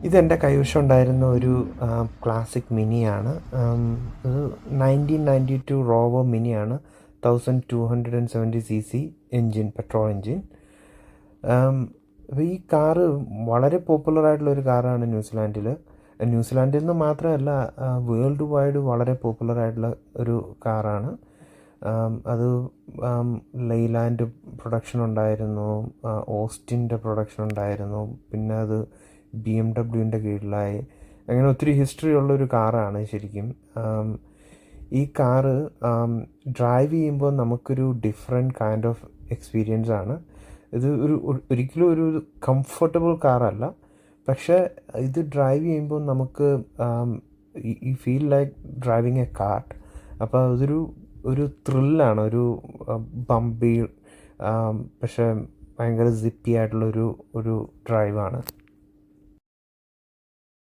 ഇതെൻ്റെ കൈവശം ഉണ്ടായിരുന്ന ഒരു ക്ലാസിക് മിനിയാണ്. ഇത് 1992 റോവോ മിനിയാണ്. 1270cc engine, petrol engine. അപ്പോൾ ഈ കാറ് വളരെ പോപ്പുലറായിട്ടുള്ളൊരു കാറാണ് ന്യൂസിലാൻഡിൽ നിന്ന് മാത്രമല്ല, വേൾഡ് വൈഡ് വളരെ പോപ്പുലറായിട്ടുള്ള ഒരു കാറാണ്. അത് ലെയ്ലാൻഡ് പ്രൊഡക്ഷൻ ഉണ്ടായിരുന്നു, ഓസ്റ്റിൻ്റെ പ്രൊഡക്ഷൻ ഉണ്ടായിരുന്നു, പിന്നെ അത് BMW കീഴിലായി. അങ്ങനെ ഒത്തിരി ഹിസ്റ്ററി ഉള്ളൊരു കാറാണ് ശരിക്കും. ഈ കാറ് ഡ്രൈവ് ചെയ്യുമ്പോൾ നമുക്കൊരു ഡിഫറെൻറ്റ് കൈൻഡ് ഓഫ് എക്സ്പീരിയൻസ് ആണ്. ഇത് ഒരിക്കലും ഒരു കംഫർട്ടബിൾ കാറല്ല, പക്ഷേ ഇത് ഡ്രൈവ് ചെയ്യുമ്പോൾ നമുക്ക് ഈ feel like driving A car. അപ്പോൾ ഒരു ത്രില്ലാണ്, ഒരു ബമ്പി പക്ഷേ ഭയങ്കര സിപ്പി ആയിട്ടുള്ളൊരു ഡ്രൈവാണ്.